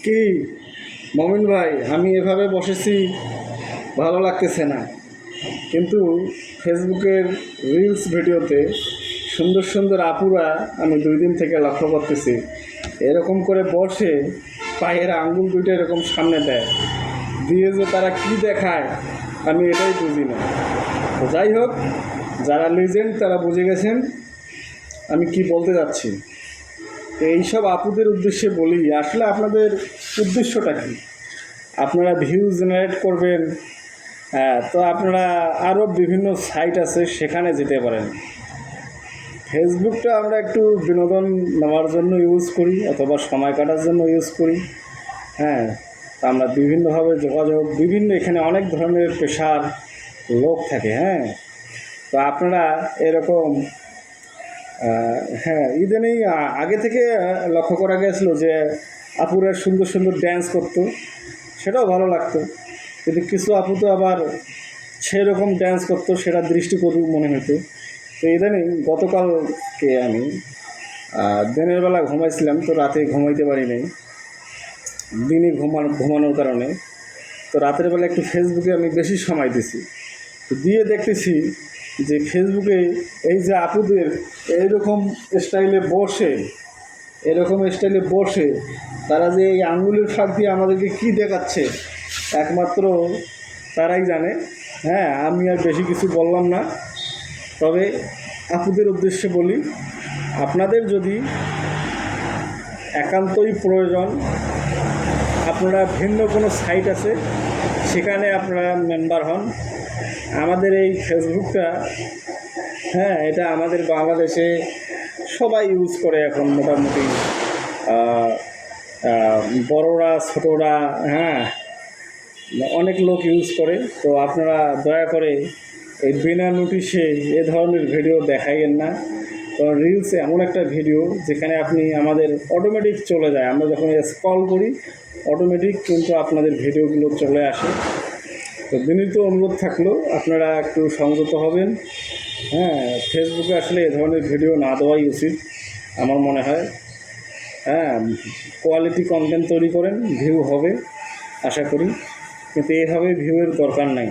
কি মমিন ভাই, আমি এভাবে বসেছি, ভালো লাগতেছে না। কিন্তু ফেসবুকের রিলস ভিডিওতে সুন্দর সুন্দর আপুরা আমি 2 দিন থেকে লক্ষ্য করতেছি, এরকম করে বসে পায়ের আঙ্গুল দুটো এরকম সামনে দেয়, দিয়ে যে তারা কি দেখায় আমি এটাই বুঝি না। তো যাই হোক, যারা লিজেন্ড তারা বুঝে গেছেন আমি কি বলতে যাচ্ছি। তো এইসব আপুদের উদ্দেশ্যে বলি, আসলে আপনাদের উদ্দেশ্যটা কী? আপনারা ভিউ জেনারেট করবেন, হ্যাঁ, তো আপনারা আরও বিভিন্ন সাইট আছে সেখানে যেতে পারেন। ফেসবুকটা আমরা একটু বিনোদন নেওয়ার জন্য ইউজ করি অথবা সময় কাটার জন্য ইউজ করি। হ্যাঁ, তো আমরা বিভিন্নভাবে যোগাযোগ, এখানে অনেক ধরনের পেশার লোক থাকে। হ্যাঁ, তো আপনারা এরকম হ্যাঁ, ইদানিং আগে থেকে লক্ষ্য করা গেছিলো যে আপুরা সুন্দর সুন্দর ড্যান্স করতো, সেটাও ভালো লাগতো। কিন্তু কিছু আপু তো আবার সেরকম ড্যান্স করতো, সেটা দৃষ্টিকটু মনে হতো। তো ইদানিং গতকালকে আমি দিনের বেলা ঘুমাইছিলাম, তো রাতে ঘুমাইতে পারি নাই, দিনে ঘুমানোর কারণে। তো রাতের বেলা একটু ফেসবুকে আমি বেশি সময় দিছি, তো দিয়ে দেখতেছি যে ফেসবুকে এই যে আপুদের এইরকম স্টাইলে বসে তারা যে এই আঙ্গুলের ফাঁক দিয়ে আমাদেরকে কী দেখাচ্ছে একমাত্র তারাই জানে। হ্যাঁ, আমি আর বেশি কিছু বললাম না। তবে আপুদের উদ্দেশ্যে বলি, আপনাদের যদি একান্তই প্রয়োজন, আপনারা ভিন্ন কোনো সাইট আছে সেখানে আপনারা মেম্বার হন। আমাদের এই ফেসবুকটা, হ্যাঁ, এটা আমাদের বাংলাদেশে সবাই ইউজ করে এখন মোটামুটি, বড়রা ছোটরা, হ্যাঁ, অনেক লোক ইউজ করে। তো আপনারা দয়া করে এই বিনা নোটিশে এ ধরনের ভিডিও দেখাইয়েন না। কারণ রিলস এমন একটা ভিডিও যেখানে আপনি আমাদের অটোমেটিক চলে যায়, আমরা যখন স্ক্রল করি অটোমেটিক কিন্তু আপনাদের ভিডিওগুলো চলে আসে। তো বিনীত অনুরোধ থাকলো আপনারা একটু সংযত হবেন। হ্যাঁ, ফেসবুকে আসলে এ ধরনের ভিডিও না দেওয়াই উচিত আমার মনে হয়। হ্যাঁ, কোয়ালিটি কন্টেন্ট তৈরি করেন, ভিউ হবে আশা করি, কিন্তু এভাবে ভিউয়ের দরকার নাই।